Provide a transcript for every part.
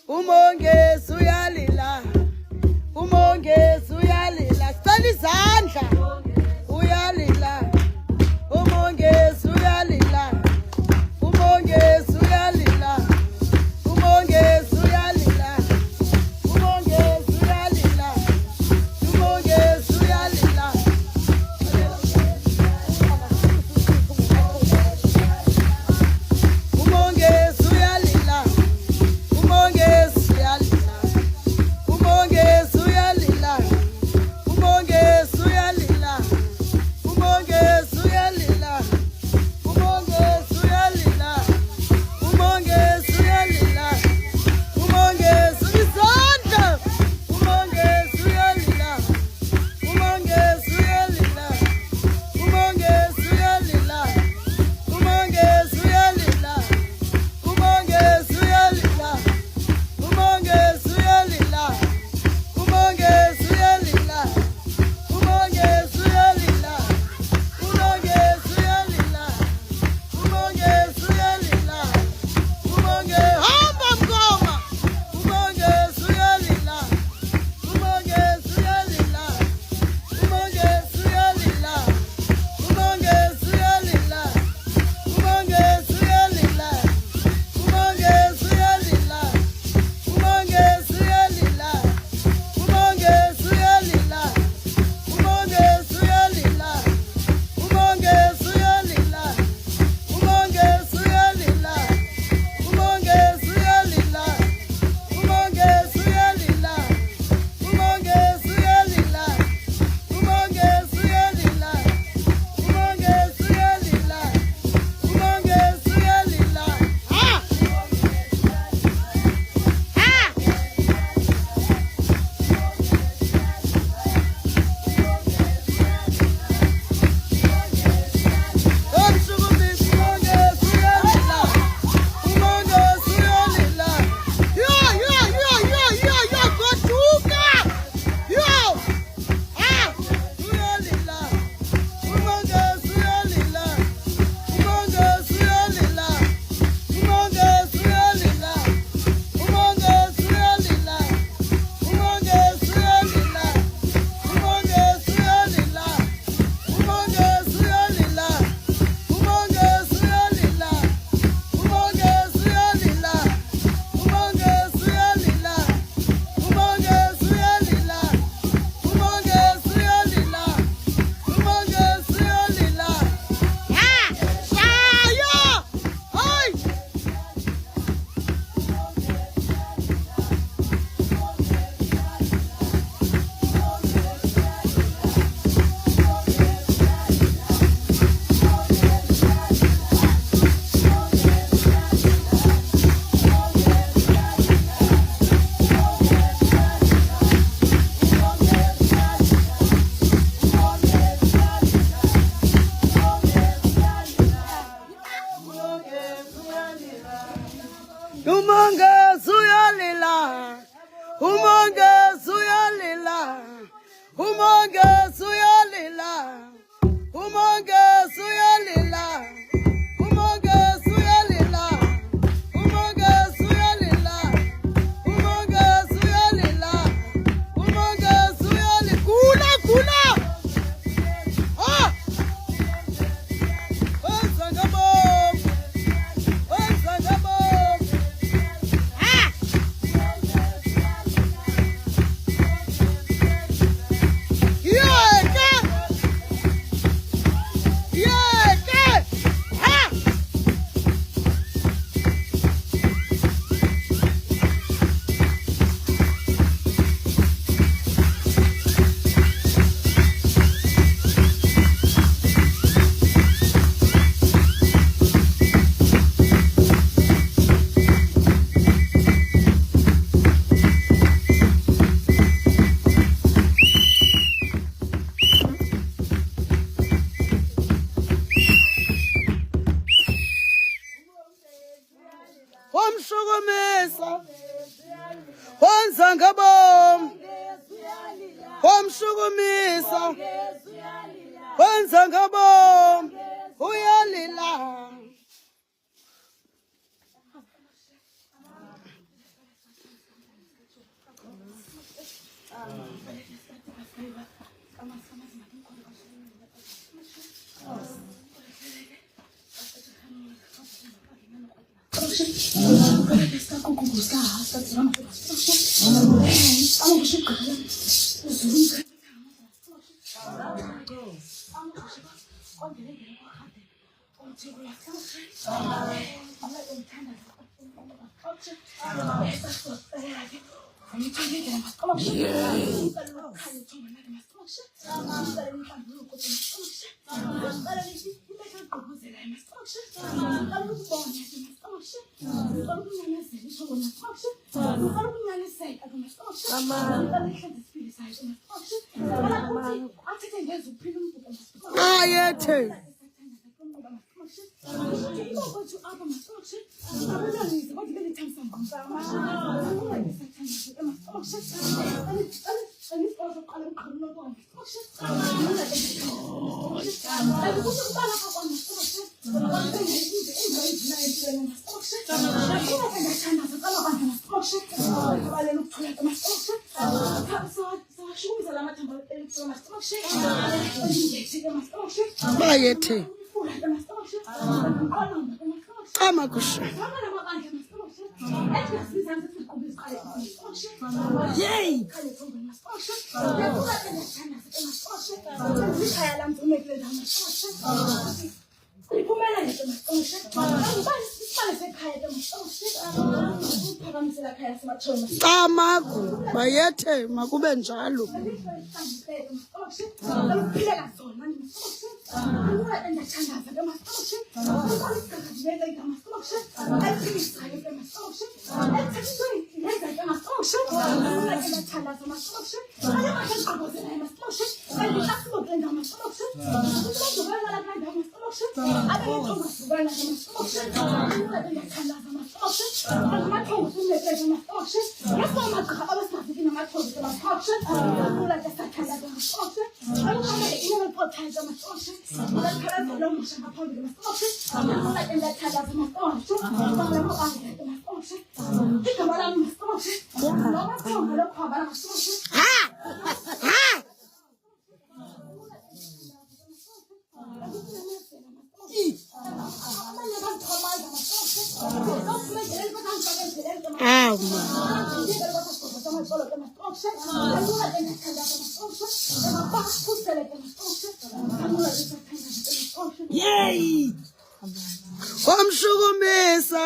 umongezi uyalila, umongezi uyalila, sicela izandla, uyalila, umongezi uyalila, umongezi uyalila, umongezi uyalila, umongezi uyalila, umongezi uyalila. Umongezi uyalila, umongezi uyalila, umongezi uyalila, umongezi uyalila, umongezi uyalila, umongezi uyalila, umongezi uyalila, umongezi izandla, umongezi uyalila, umongezi uyalila, umongezi uyalila, umongezi uyalila, umongezi uyalila, umongezi uyalila, umongezi uyalila, umongezi uyalila, umongezi uyalila, umongezi uyalila, hamba mngoma, umongezi uyalila, umongezi uyalila, umongezi uyalila, umongezi uyalila, umongezi uyalila, umongezi uyalila, umongezi uyalila, umongezi uyalila, umongezi uyalila, umongezi uyalila, umongezi uyalila, umongezi uyalila, umongezi uyalila, umongezi uyalila, umongezi uyalila, umongezi uyalila, umongezi uyalila. Umshukumisi umongezi uyalila, umongezi uyalila. Yo, goduka. Yo, uyalila, umongezi uyalila, umongezi uyalila, umongezi uyalila, umongezi uyalila, umongezi uyalila, umongezi uyalila, umongezi uyalila, umongezi uyalila, umongezi uyalila, umongezi uyalila, umongezi uyalila, umongezi uyalila, umongezi uyalila. Shaya! Hey! Umongezi uyalila, umongezi uyalila, umongezi uyalila, umongezi uyalila, umongezi uyalila, umongezi uyalila, umongezi uyalila, umongezi uyalila. Kula! Wenza ngabom, wenza ngabom. Wamshukumisa, wenza ngabom, wamshukumisa, wenza ngabom, uyalila. Bayethe. Amakusha. Yay! Amagu bayethe makube njalo. Yay! Wamshukumisa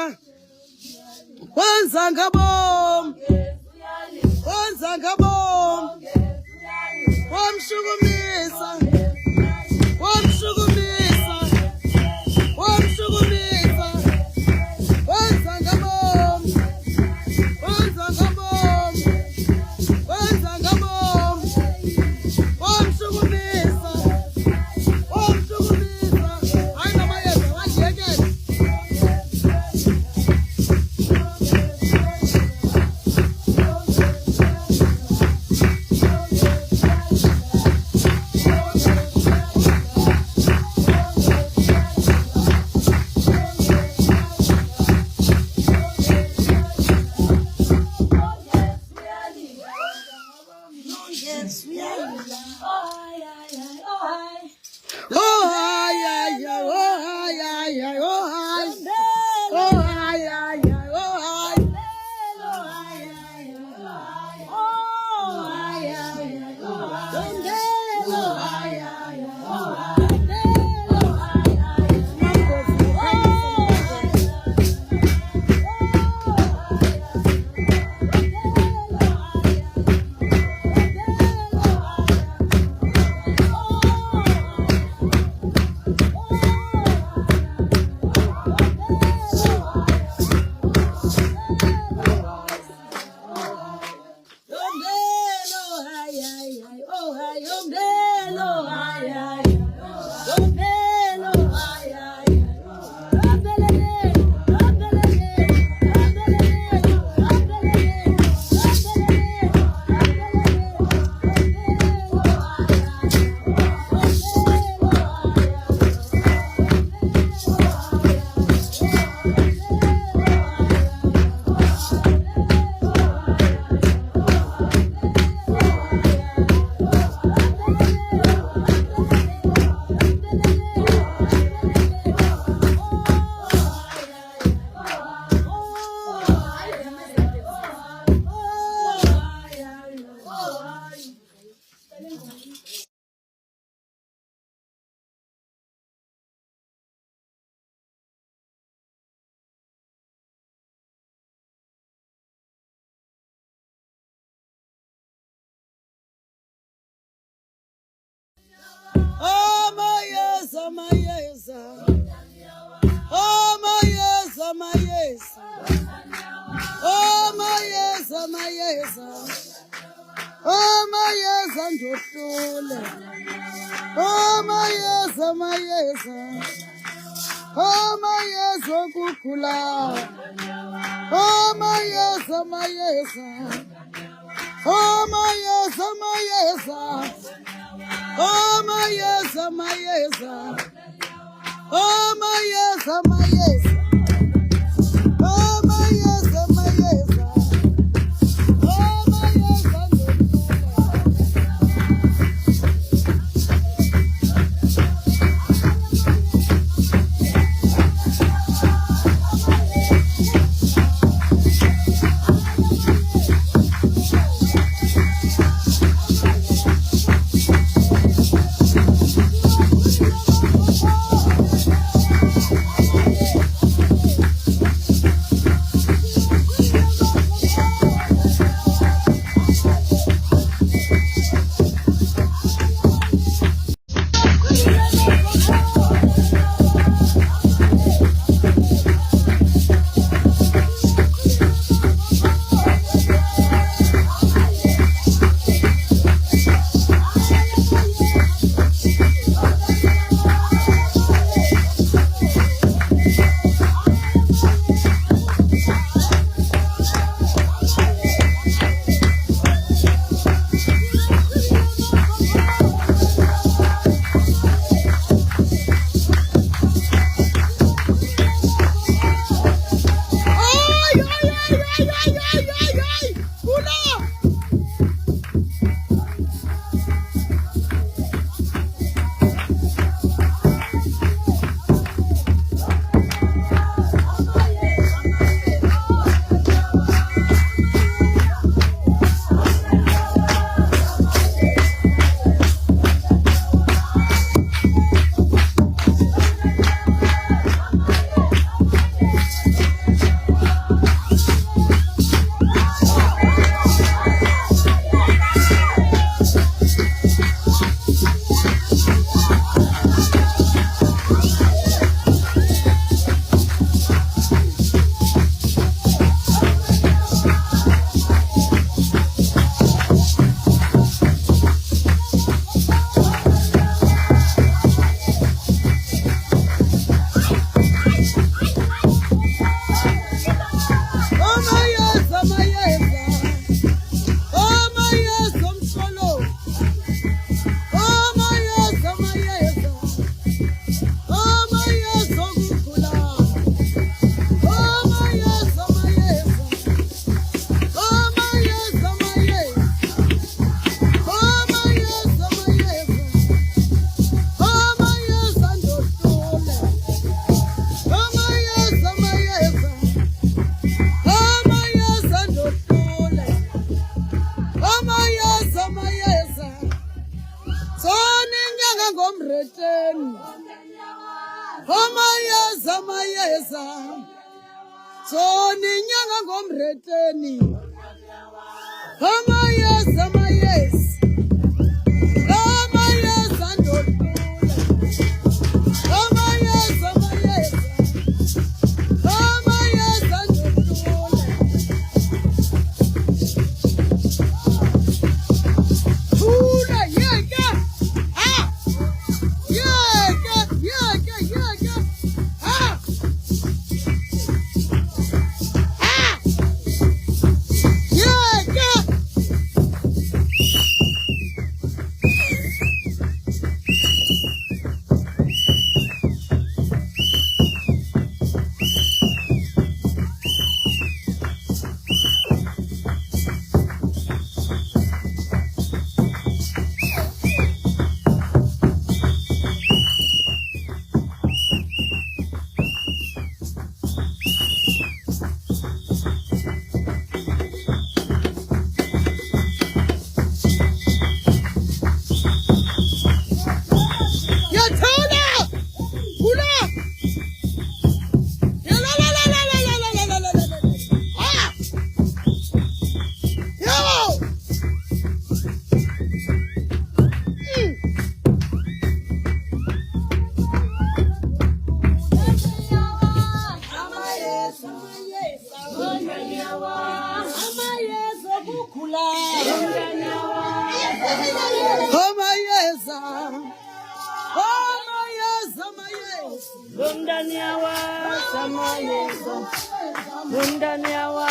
wenza ngabom, wenza ngabom, wamshukumisa, wamshukumisa, wamshukumisa, wenza ngabom, wenza ngabom, wenza ngabom, wamshukumisa, wamshukumisa. Hayi namayeza wajiyekela. Amayeza, mayeza. Amayeza, mayeza. Amayeza, mayeza. Amayeza ndohlule. Amayeza, mayeza. Amayeza kukula. Amayeza, mayeza. Amayeza, mayeza. Amayeza, mayeza. Amayeza, mayeza. Amayeza, mayeza. Amayeza Amayeza, mayeza. Soni nyanga ngomreteni. Amayeza, mayeza. Amayeza ndohlule. Amayeza, mayeza. Amayeza ndohlule. Thula yeka. Ah! Yeka, yeka, yeka. Ah! Ah! Yeka. Bundaniawa, Samayeso, Bundaniawa.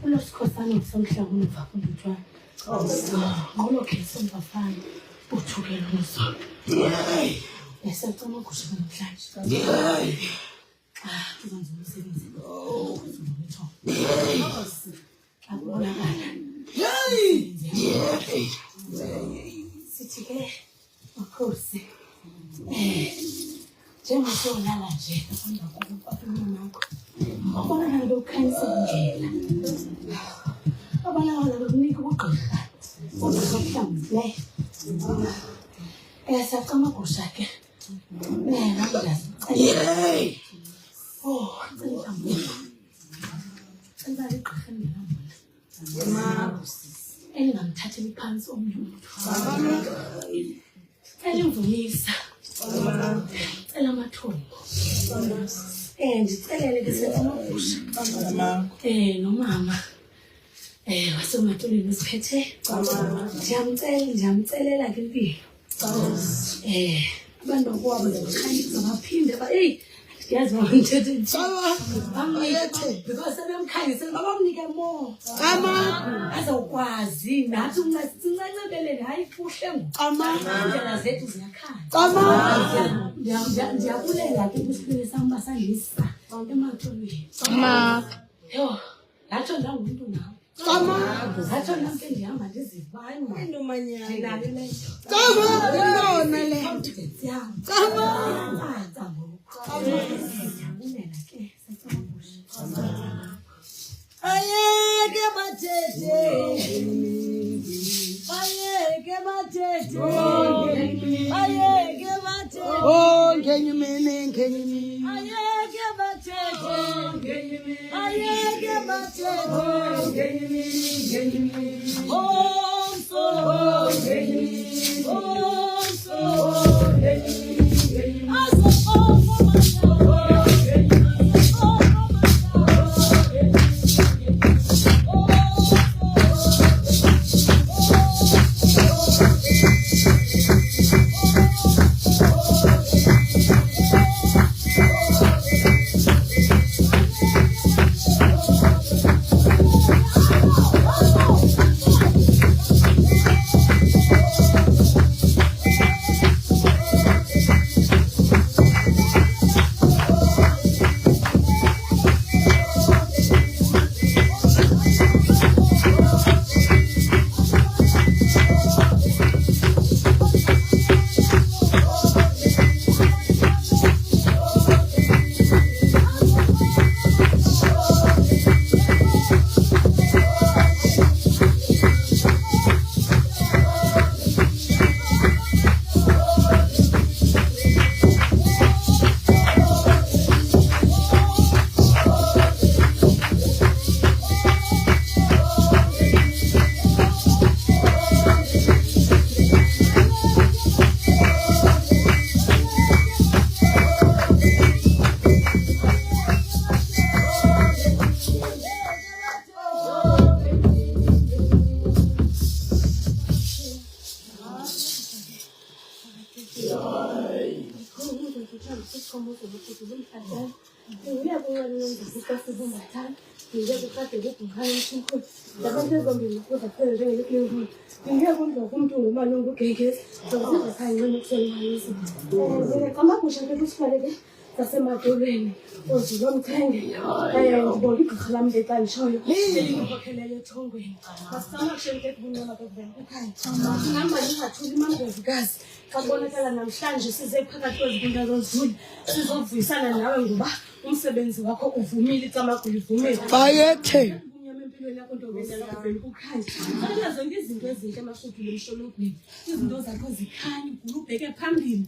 Ulosikhosana somhlaba unovakuthwa ngolokheso mbafana uthukela umzolo yesacama kusho namhlanje kuzonza umsebenzi akubonakala sithi ke makhosi njengosolala nje ngaphambi kokuphuma abona lokukhanyisa indlela abana lokunika ugqirha mhlawumbe esacama kusha ke elingamthathela phansi omnye umuntu elimvumisa cela amathongo ndicelele ke sesamagusha nomama wasematolweni usiphethe ndiyamcelela ke impilo abantu bakwabo zokukhanyisa baphinde ndiyazi bangithethe because sebemkhanyisela babamnike more azawukwazi nathi sincancebelele hayi kuhle ngoindlela zethu ziyakhanya ndiyabulela ke kwisiphiwo sam basandisa ematolweni yho yatsho ndangumuntu nawe zatsho namke ndihamba ndizivane ndinale le ayeke bathethe oh ngenyimini ayeke bathethe oh so Sasemadolweni ozilomthenge ngibona igqirha lam leqalishoyo elikhokhelele ethongweni masisamakusheleke kubuncema bevela ekhaya singamba ningathuli mamngezikazi xa kubonakala namhlanje size phakathi kwezikunda zozulu sizovuyisana nawe ngoba umsebenzi wakho uvumile icamagula ivumile bayethe empilweni yakho ntombazana kuvela kukhanya kodwa zonke izinto ezinhle emashuguleni emshologweni izinto zakho zikhanya ugula ubheke phambili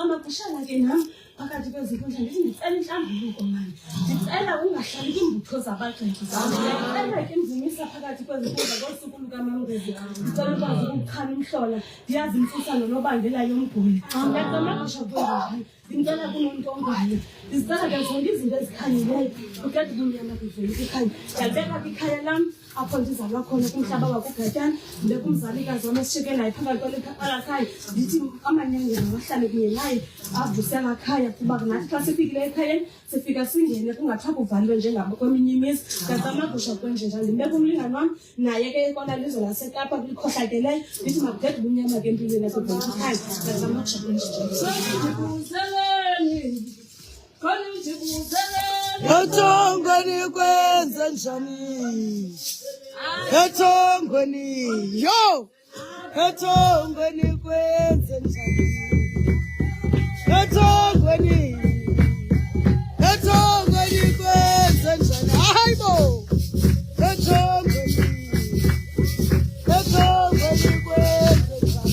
amagushala ke nam phakathi kwezinkundla ndithi ndicela inhlambuluko mani ndicela ungahlali kwiimbutho zabagxeki ndicela ke ndizimisa phakathi kwezinkundla ngosuku lukamangezi ndicela ukwazi ukuchana umhlola ndiyazi imfusano nobangela yomguli ndiyacamagusha kwezaa ndicela kunontongwane ndizicela ke zonke izinto ezikhanyileyo ukade kumnyama kuvela kukhanya ndiyalibeka kwikhaya lam apho ndizalwa khona kumhlaba wakugatyana ndibeka umzalikazi wam esishiyekelayo phakathi kwalakhaya ndithi amanyangela wahlale kunye naye avuse lakhaya kuba nathi xa sifikile ekhayeni sifika singene kungathiwa kuvaliwe njengabo kweminye imizi ndiyacamagusha kwenjenjalo ndimbeka umlingane wam naye ke kona lizwe lasekapa likhohlakeleyo ndithi makugede bumnyama ke empilweni yakuvela kukhanya ndiyacamagusha kwenjenjalo ethongweni kwenze njani ethongweni yo ethongweni kwenze njani ethongweni kwenze njani hayibo ethongweni kwenze njani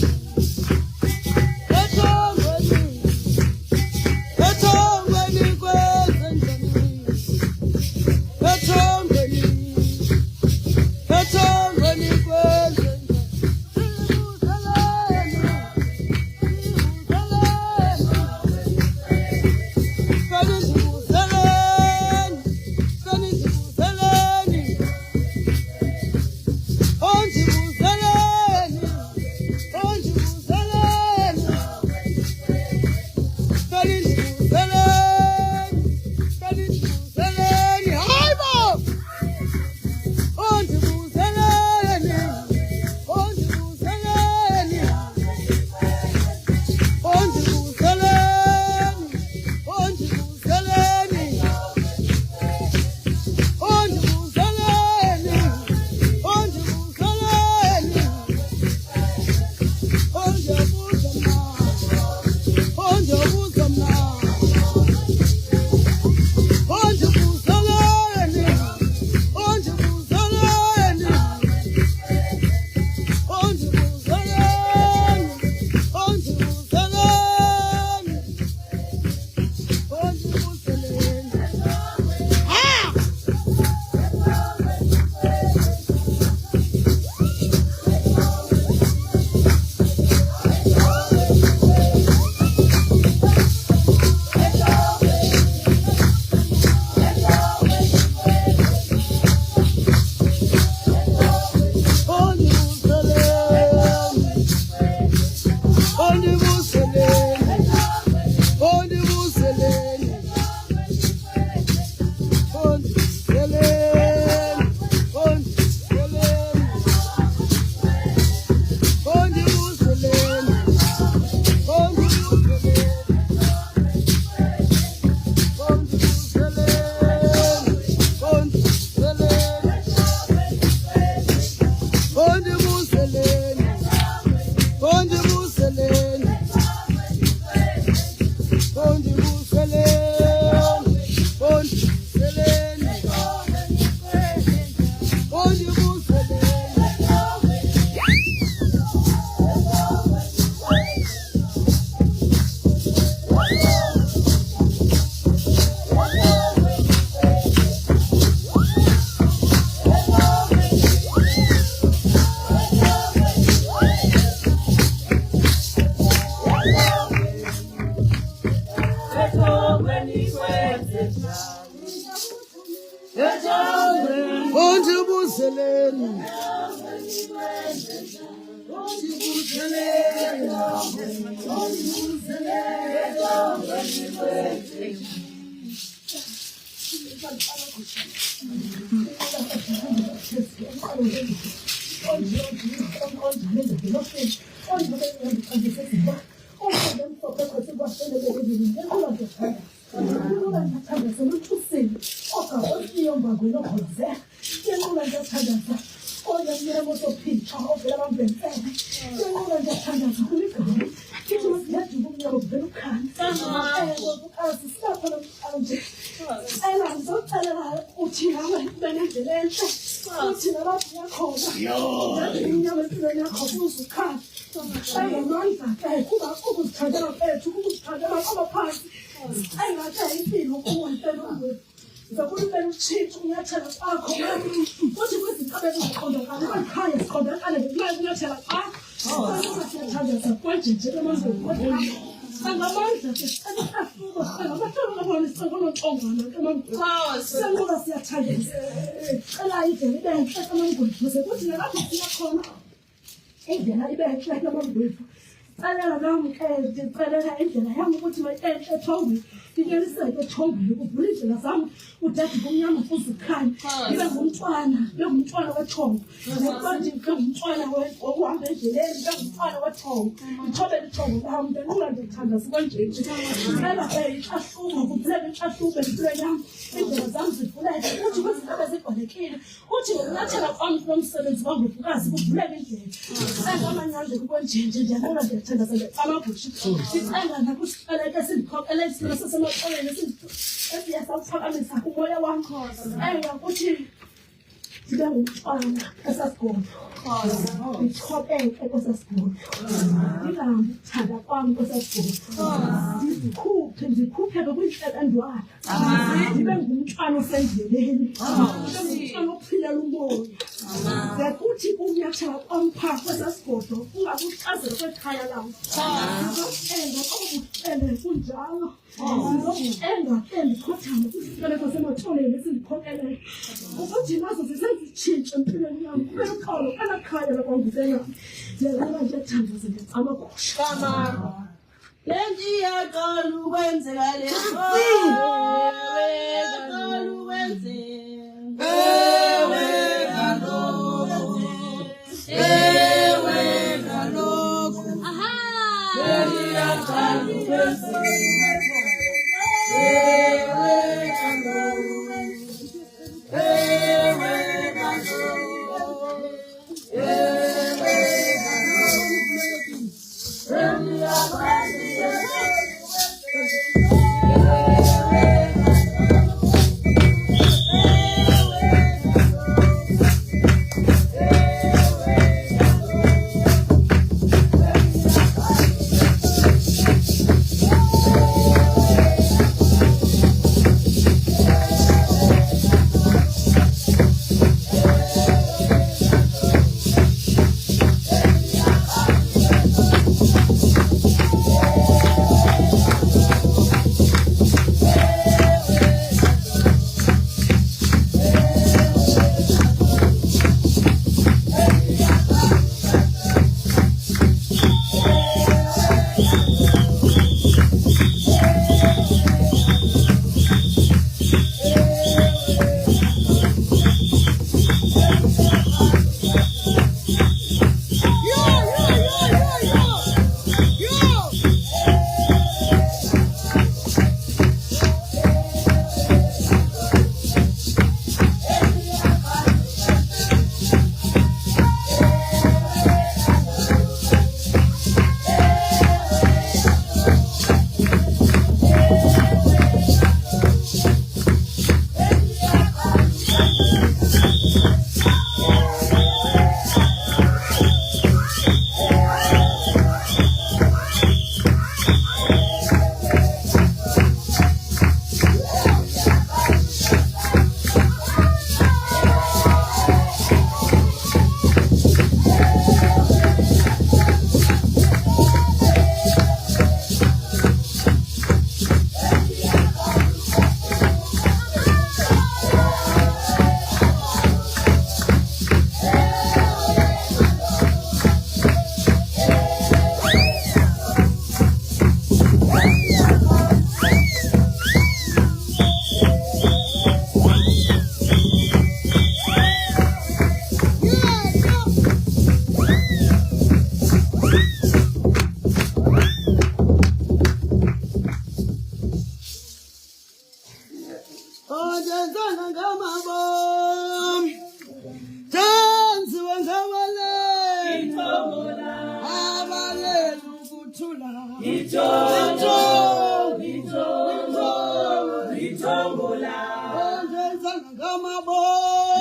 Litombola, Ondenza ngamabo.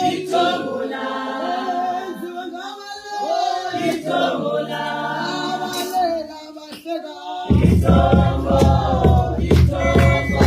litombola, Enziwe ngamalo. litombola, Abalela bahleka. litombo, litombo,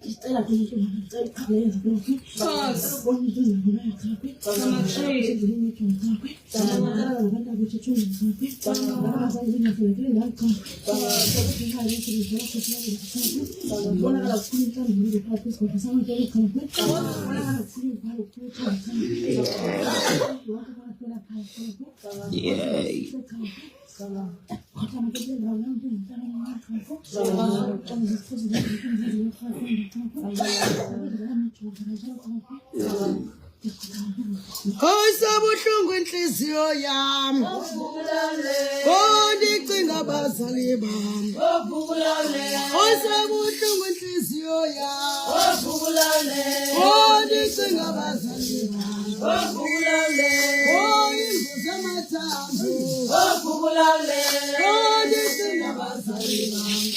Ngicela ke umuntu ngicela ikhawuleze lokhu. Ubona into ngibona yakhe. Ngicela ngicela abantu abethu ngicela. Abazange ngifike ngakho. Bona la kukhulisa ngibile phakathi kwesikhathi sami lokho. Bona la kukhulisa Osabuhlungu inhliziyo yami Ndicinga abazali bami Osabuhlungu inhliziyo yami Ndicinga abazali bami Imbuzi amathambo Ndicinga abazali bami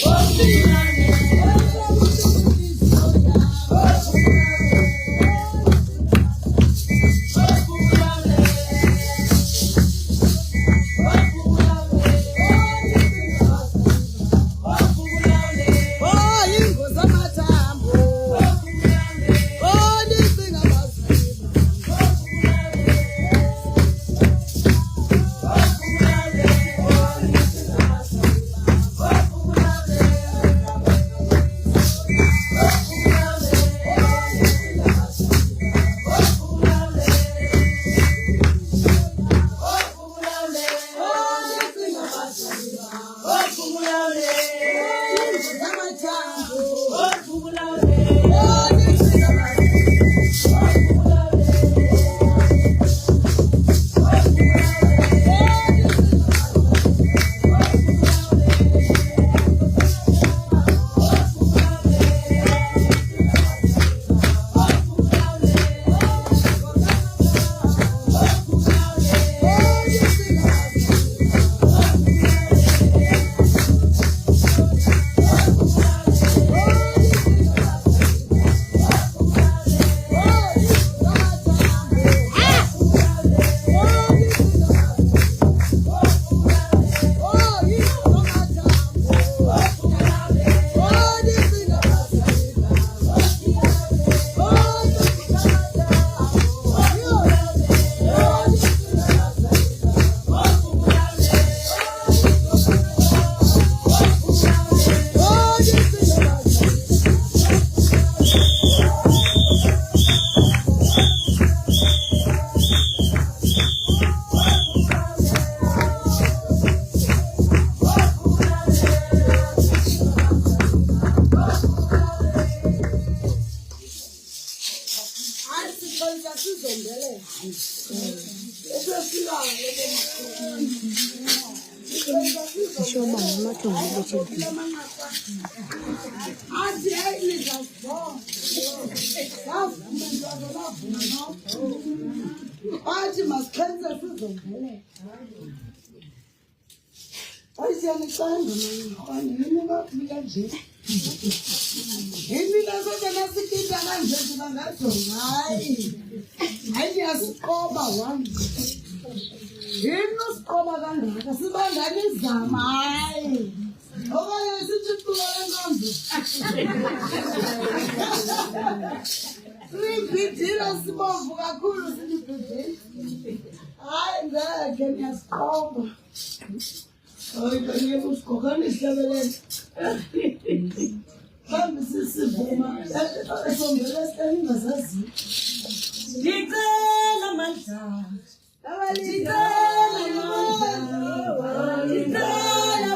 Athi masikhenze sizombele. Ayisiyanicanda manje yini ngafika nje. Yini lasoze nasikita kanje sibangazo hayi. Hayi yasiqoba one. Yini siqoba kangaka sibangani izama hayi. Okanye sithi tuwele ngombe. Sibhidila sibomvu kakhulu sibhidila. Hayi ngeke ngiyasiqoba. Hayi kanye usikhokana isihlabelele. Kambe sisivuma esombele seningazazi. Ngicela amandla. Ngicela amandla. Ngicela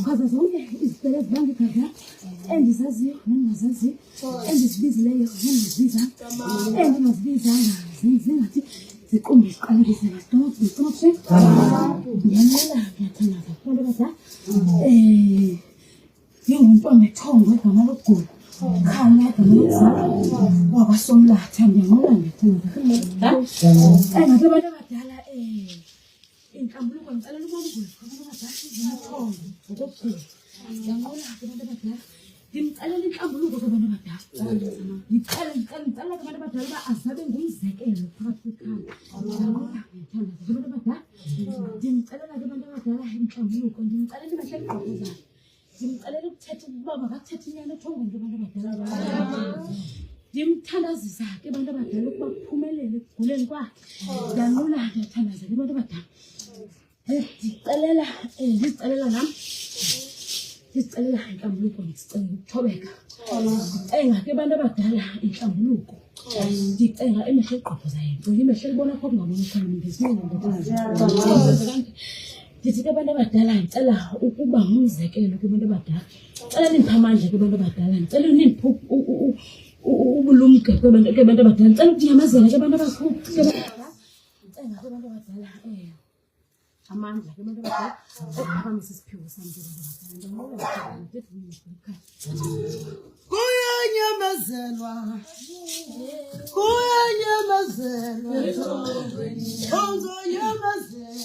Ngaza zonke izicelo ezibangikhaza endizaziyo nengingazaziyo endizibizileyo nengingazibiza endingazibizanga zingathi ziqumbe ziqalekise ngesitomashi ndiyanqula ngiyathandaza kubantu abadala ndingumntu ongethongo egama lokugulo khanya egama lokuzala wakwaSomlatha ndiyanqula ngiyathandaza engathi abantu abadala inhlambuluko ngicela ubomgulu abantu abadala izimthombo ngokokukhulu ndiyanqula abantu abadala ndimcelela inhlambuluko kubantu abadala ngicela kubantu abadala uba azabe ngumzekelo phakathi kwekhaya ndiyanqula ngiyathandaza kubantu abadala ndimcelela kubantu abadala inhlambuluko ndimcelela imehle egqokozayo ndimcelela ukuthetha ukuba makathethe inyani ethongweni kubantu abadala ndimthandazisa ke abantu abadala ukuba kuphumelele ekuguleni kwakhe ndiyanqula ndiyathandaza ke abantu abadala ndizicelela nam ndizicelela inhlambuluko ndizicenga ukuthobeka ndicenga ke abantu abadala inhlambuluko ndicenga emehle egqobhozayo ngicela imehle libona apho kungabona khona ndithi ke abantu abadala ndicela ukuba ngumzekelo ke abantu abadala ndicela niphe amandla ke abantu abadala ndicela niphe ubulumke ke abantu abadala ndicela ukunyamazela ke abantu abakhulu ke abadala ndicenga ke abantu abadala amandla ke abantu abadala ukuphakamisa isiphiwo sami ke abantu abadala Kuyanyamazelwa, kuyanyamazelwa, kuyanyamazelwa,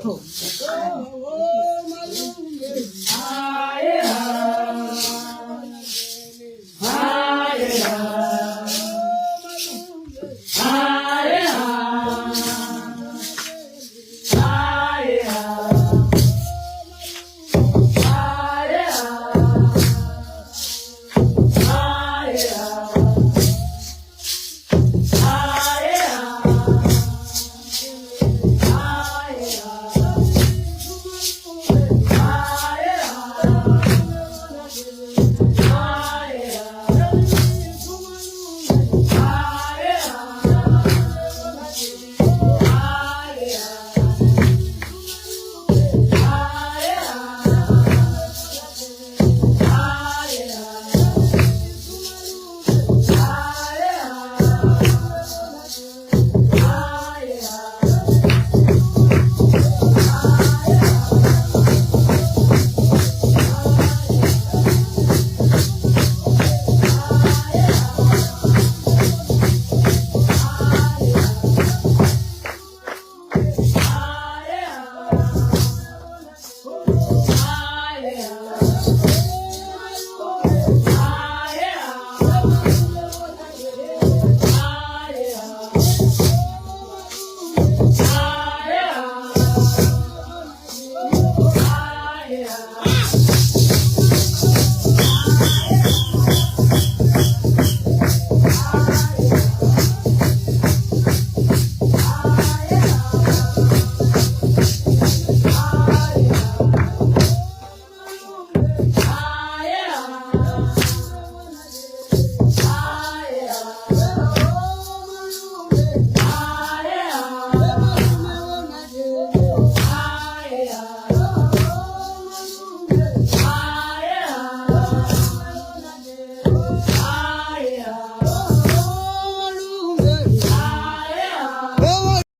Oh.